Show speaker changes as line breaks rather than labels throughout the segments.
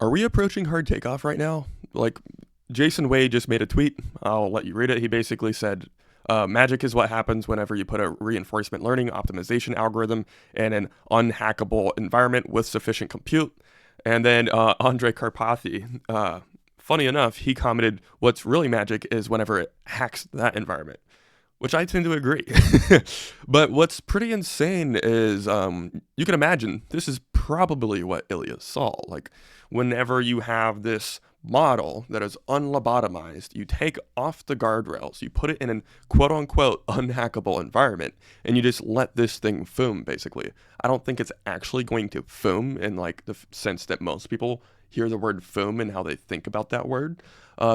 Are we approaching hard takeoff right now? Like, Jason Wade just made a tweet. I'll let you read it. He basically said, magic is what happens whenever you put a reinforcement learning optimization algorithm in an unhackable environment with sufficient compute. And then Andre Karpathy, funny enough, he commented, what's really magic is whenever it hacks that environment, which I tend to agree. But what's pretty insane is you can imagine this is probably what Ilya saw. Like, whenever you have this model that is unlobotomized, you take off the guardrails, you put it in an quote unquote unhackable environment, and you just let this thing foom, basically. I don't think it's actually going to foom in like the sense that most people hear the word foom and how they think about that word,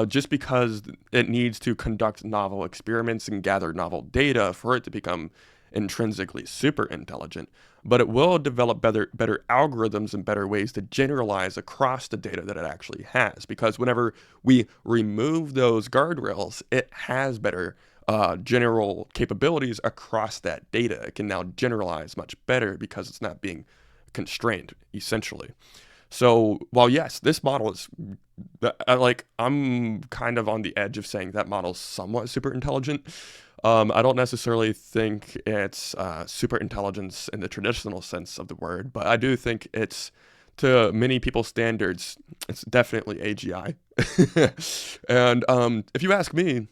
just because it needs to conduct novel experiments and gather novel data for it to become intrinsically super intelligent. But it will develop better algorithms and better ways to generalize across the data that it actually has. Because whenever we remove those guardrails, it has better general capabilities across that data. It can now generalize much better because it's not being constrained, essentially. So while yes, this model is I'm kind of on the edge of saying that model's somewhat super intelligent. I don't necessarily think it's super intelligence in the traditional sense of the word, but I do think it's, to many people's standards, it's definitely AGI. And if you ask me,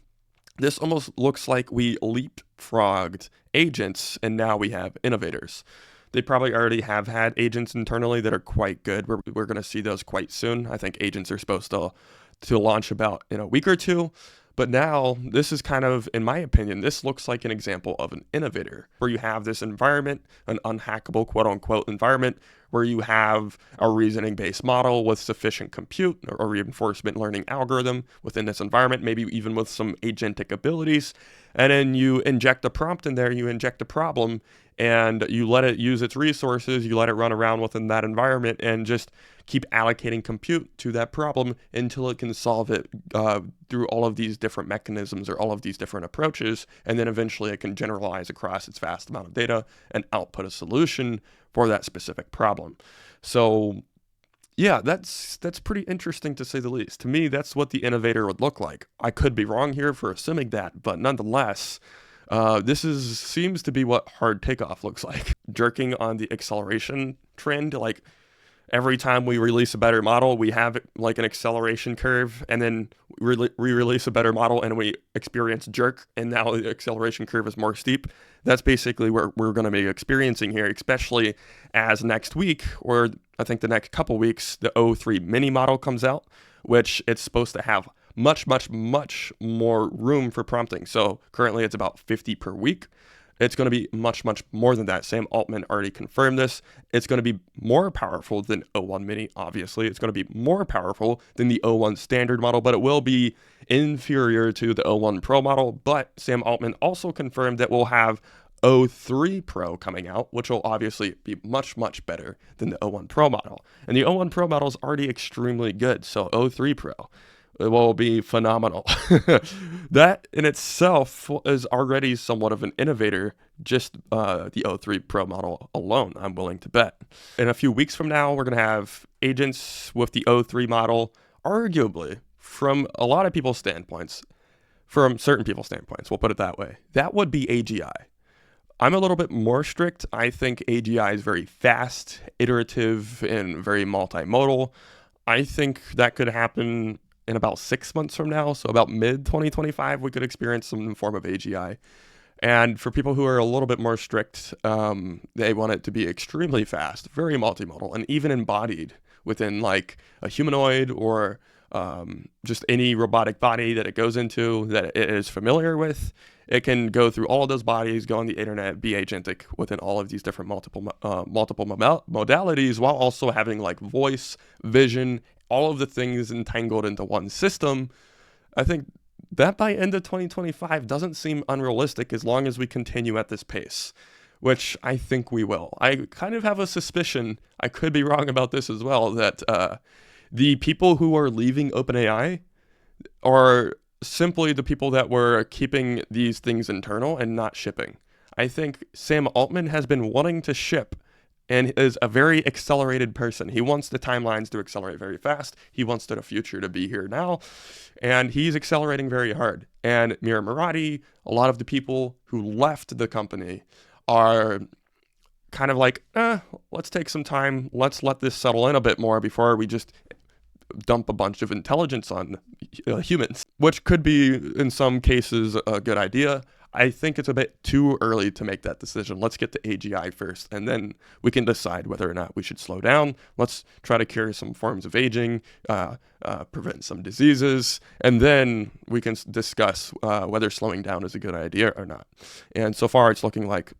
this almost looks like we leapfrogged agents and now we have innovators. They probably already have had agents internally that are quite good. We're going to see those quite soon. I think agents are supposed to launch about in a week or two. But now this is kind of, in my opinion, this looks like an example of an innovator where you have this environment, an unhackable quote unquote environment, where you have a reasoning based model with sufficient compute or a reinforcement learning algorithm within this environment, maybe even with some agentic abilities. And then you inject a prompt in there, you inject a problem, and you let it use its resources, you let it run around within that environment and just keep allocating compute to that problem until it can solve it through all of these different mechanisms or all of these different approaches. And then eventually it can generalize across its vast amount of data and output a solution for that specific problem. So yeah, that's pretty interesting to say the least. To me, that's what the innovator would look like. I could be wrong here for assuming that, but nonetheless, seems to be what hard takeoff looks like. Jerking on the acceleration trend, like every time we release a better model, we have like an acceleration curve, and then we release a better model and we experience jerk, and now the acceleration curve is more steep. That's basically what we're going to be experiencing here, especially as next week, or I think the next couple weeks, the O3 mini model comes out, which it's supposed to have much, much, much more room for prompting. So currently it's about 50 per week. It's going to be much, much more than that. Sam Altman already confirmed this. It's going to be more powerful than O1 Mini, obviously. It's going to be more powerful than the O1 standard model, but it will be inferior to the O1 Pro model. But Sam Altman also confirmed that we'll have O3 Pro coming out, which will obviously be much, much better than the O1 Pro model. And the O1 Pro model is already extremely good, so O3 Pro, it will be phenomenal. That in itself is already somewhat of an innovator, just the O3 Pro model alone, I'm willing to bet. In a few weeks from now, we're going to have agents with the O3 model, arguably, from a lot of people's standpoints, from certain people's standpoints, we'll put it that way, that would be AGI. I'm a little bit more strict. I think AGI is very fast, iterative, and very multimodal. I think that could happen in about 6 months from now. So about mid 2025, we could experience some form of AGI. And for people who are a little bit more strict, they want it to be extremely fast, very multimodal, and even embodied within like a humanoid or just any robotic body that it goes into that it is familiar with. It can go through all of those bodies, go on the internet, be agentic within all of these different multiple modalities, while also having like voice, vision, all of the things entangled into one system. I think that by end of 2025 doesn't seem unrealistic as long as we continue at this pace, which I think we will. I kind of have a suspicion, I could be wrong about this as well, that the people who are leaving OpenAI are simply the people that were keeping these things internal and not shipping. I think Sam Altman has been wanting to ship and is a very accelerated person. He wants the timelines to accelerate very fast. He wants the future to be here now, and he's accelerating very hard. And Mira Murati, a lot of the people who left the company are kind of like, let's take some time. Let's let this settle in a bit more before we just dump a bunch of intelligence on humans, which could be, in some cases, a good idea. I think it's a bit too early to make that decision. Let's get the AGI first, and then we can decide whether or not we should slow down. Let's try to cure some forms of aging, prevent some diseases, and then we can discuss whether slowing down is a good idea or not. And so far, it's looking like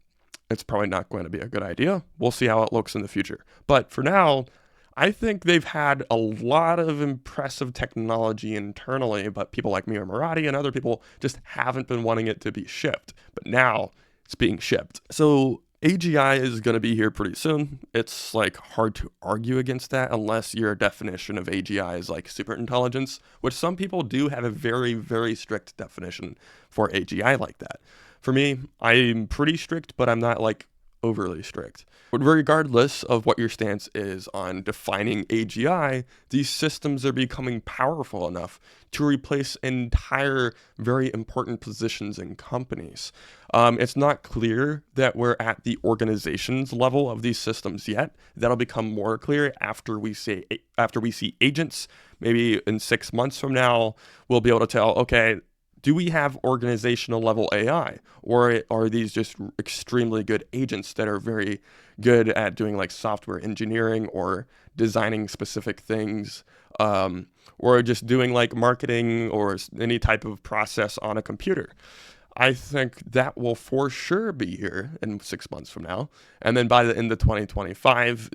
it's probably not going to be a good idea. We'll see how it looks in the future. But for now, I think they've had a lot of impressive technology internally, but people like Mira Murati and other people just haven't been wanting it to be shipped. But now it's being shipped. So AGI is going to be here pretty soon. It's like hard to argue against that unless your definition of AGI is like super intelligence, which some people do have a very, very strict definition for AGI like that. For me, I'm pretty strict, but I'm not like overly strict. But regardless of what your stance is on defining AGI, these systems are becoming powerful enough to replace entire very important positions in companies. It's not clear that we're at the organizations level of these systems yet. That'll become more clear after we see agents. Maybe in 6 months from now, we'll be able to tell, okay, do we have organizational level AI, or are these just extremely good agents that are very good at doing like software engineering or designing specific things, or just doing like marketing or any type of process on a computer? I think that will for sure be here in 6 months from now. And then by the end of 2025,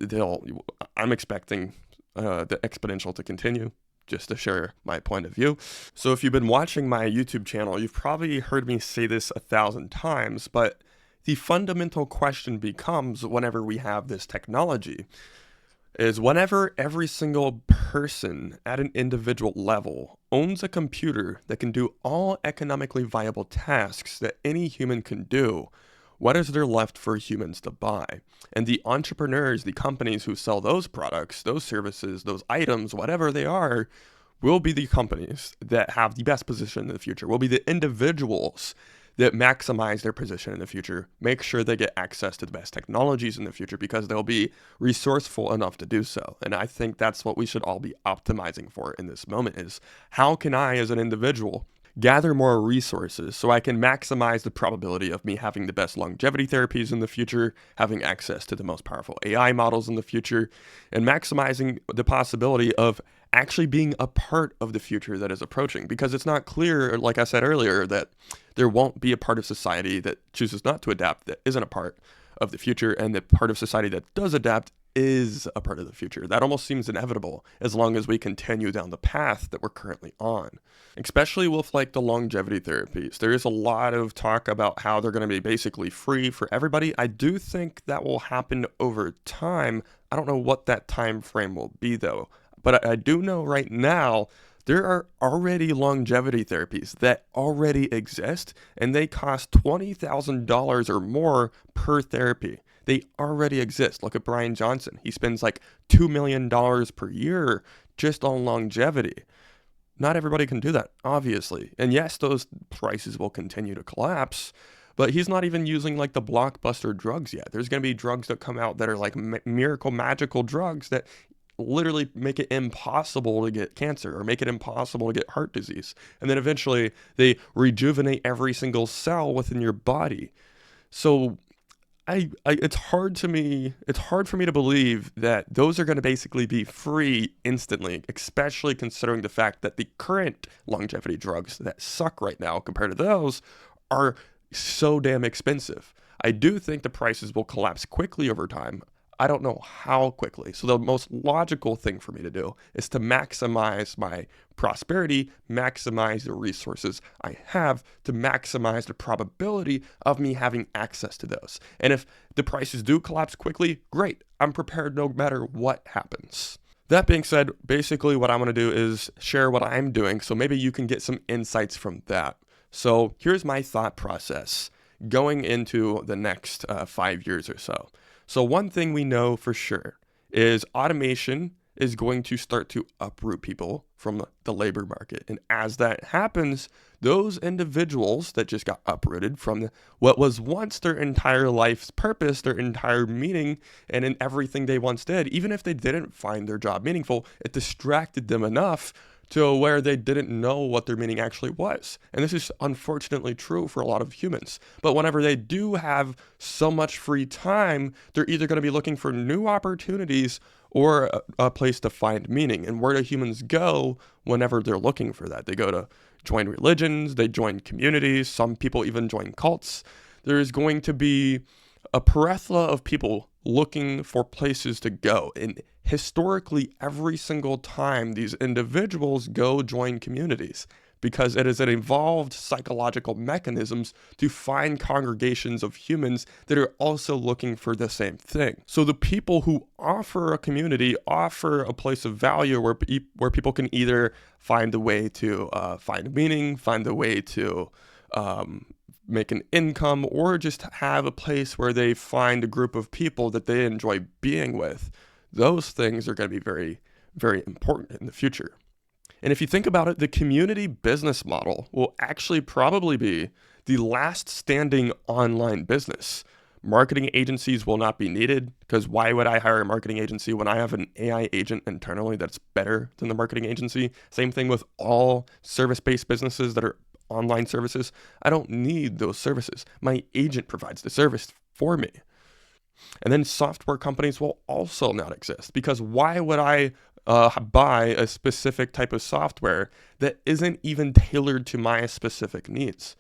I'm expecting the exponential to continue, just to share my point of view. So if you've been watching my YouTube channel, you've probably heard me say this 1,000 times, but the fundamental question becomes, whenever we have this technology, is whenever every single person at an individual level owns a computer that can do all economically viable tasks that any human can do, what is there left for humans to buy? And the entrepreneurs, the companies who sell those products, those services, those items, whatever they are, will be the companies that have the best position in the future, will be the individuals that maximize their position in the future, make sure they get access to the best technologies in the future because they'll be resourceful enough to do so. And I think that's what we should all be optimizing for in this moment is, how can I, as an individual, gather more resources so I can maximize the probability of me having the best longevity therapies in the future, having access to the most powerful AI models in the future, and maximizing the possibility of actually being a part of the future that is approaching. Because it's not clear, like I said earlier, that there won't be a part of society that chooses not to adapt that isn't a part of the future, and the part of society that does adapt is a part of the future. That almost seems inevitable as long as we continue down the path that we're currently on. Especially with like the longevity therapies. There is a lot of talk about how they're going to be basically free for everybody. I do think that will happen over time. I don't know what that time frame will be though. But I do know right now there are already longevity therapies that already exist, and they cost $20,000 or more per therapy. They already exist. Look at Brian Johnson. He spends like $2 million per year just on longevity. Not everybody can do that, obviously. And yes, those prices will continue to collapse, but he's not even using like the blockbuster drugs yet. There's going to be drugs that come out that are like miracle magical drugs that literally make it impossible to get cancer or make it impossible to get heart disease. And then eventually they rejuvenate every single cell within your body. So it's hard for me to believe that those are going to basically be free instantly, especially considering the fact that the current longevity drugs that suck right now compared to those are so damn expensive. I do think the prices will collapse quickly over time. I don't know how quickly. So the most logical thing for me to do is to maximize my prosperity, maximize the resources I have, to maximize the probability of me having access to those. And if the prices do collapse quickly, great. I'm prepared no matter what happens. That being said, basically what I'm going to do is share what I'm doing, so maybe you can get some insights from that. So here's my thought process going into the next 5 years or so. So one thing we know for sure is automation is going to start to uproot people from the labor market. And as that happens, those individuals that just got uprooted from what was once their entire life's purpose, their entire meaning, and in everything they once did, even if they didn't find their job meaningful, it distracted them enough to where they didn't know what their meaning actually was. And this is unfortunately true for a lot of humans. But whenever they do have so much free time, they're either going to be looking for new opportunities or a place to find meaning. And where do humans go whenever they're looking for that? They go to join religions, they join communities, some people even join cults. There's going to be a plethora of people looking for places to go. And historically, every single time these individuals go join communities, because it is an evolved psychological mechanisms to find congregations of humans that are also looking for the same thing. So the people who offer a community offer a place of value where people can either find a way to find meaning, find a way to make an income, or just have a place where they find a group of people that they enjoy being with. Those things are going to be very, very important in the future. And if you think about it, the community business model will actually probably be the last standing online business. Marketing agencies will not be needed, because why would I hire a marketing agency when I have an AI agent internally that's better than the marketing agency? Same thing with all service-based businesses that are online services. I don't need those services. My agent provides the service for me. And then software companies will also not exist, because why would I buy a specific type of software that isn't even tailored to my specific needs?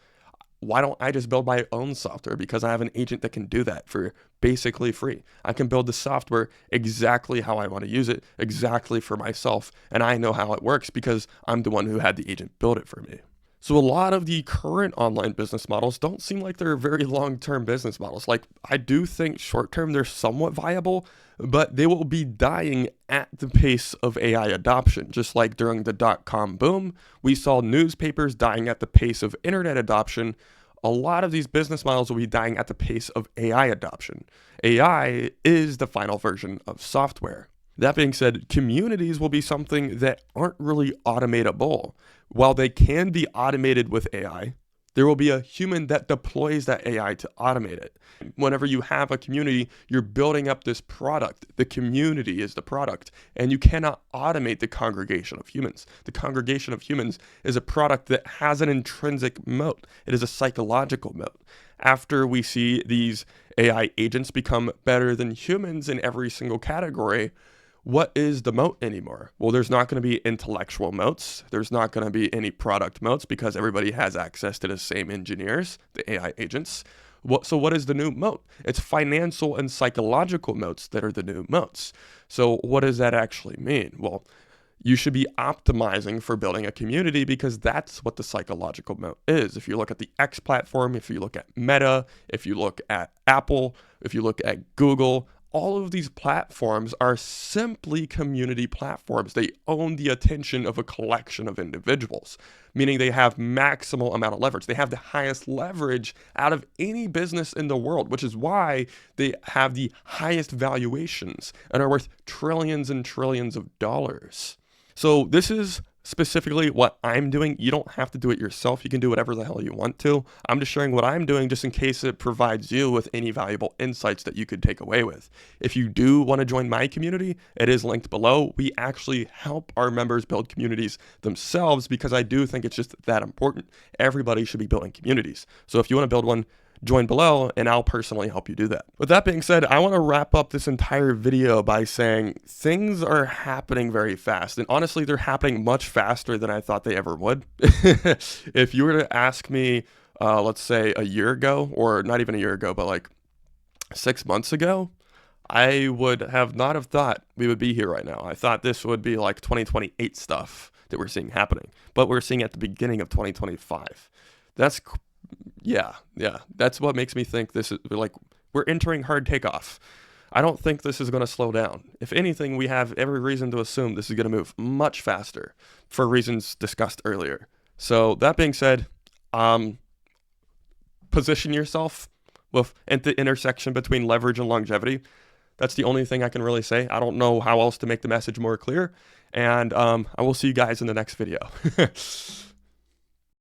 Why don't I just build my own software? Because I have an agent that can do that for basically free. I can build the software exactly how I want to use it, exactly for myself, and I know how it works because I'm the one who had the agent build it for me. So a lot of the current online business models don't seem like they're very long-term business models. Like, I do think short-term they're somewhat viable, but they will be dying at the pace of AI adoption. Just like during the dot-com boom, we saw newspapers dying at the pace of internet adoption. A lot of these business models will be dying at the pace of AI adoption. AI is the final version of software. That being said, communities will be something that aren't really automatable. While they can be automated with AI, there will be a human that deploys that AI to automate it. Whenever you have a community, you're building up this product. The community is the product, and you cannot automate the congregation of humans. The congregation of humans is a product that has an intrinsic moat. It is a psychological moat. After we see these AI agents become better than humans in every single category, what is the moat anymore? Well, there's not going to be intellectual moats. There's not going to be any product moats because everybody has access to the same engineers, the AI agents. So what is the new moat? It's financial and psychological moats that are the new moats. So what does that actually mean? Well, you should be optimizing for building a community because that's what the psychological moat is. If you look at the X platform, if you look at Meta, if you look at Apple, if you look at Google, all of these platforms are simply community platforms. They own the attention of a collection of individuals, meaning they have maximal amount of leverage. They have the highest leverage out of any business in the world, which is why they have the highest valuations and are worth trillions and trillions of dollars. So this is specifically what I'm doing. You don't have to do it yourself. You can do whatever the hell you want to. I'm just sharing what I'm doing just in case it provides you with any valuable insights that you could take away with. If you do want to join my community, it is linked below. We actually help our members build communities themselves because I do think it's just that important. Everybody should be building communities. So if you want to build one, join below and I'll personally help you do that. With that being said, I want to wrap up this entire video by saying things are happening very fast, and honestly they're happening much faster than I thought they ever would. If you were to ask me, let's say a year ago, or not even a year ago, but like 6 months ago, I would have not have thought we would be here right now. I thought this would be like 2028 stuff that we're seeing happening, but we're seeing at the beginning of 2025. Yeah, that's what makes me think this is like we're entering hard takeoff. I don't think this is going to slow down. If anything, we have every reason to assume this is going to move much faster for reasons discussed earlier. So that being said, position yourself, with at the intersection between leverage and longevity. That's the only thing I can really say. I don't know how else to make the message more clear. And I will see you guys in the next video.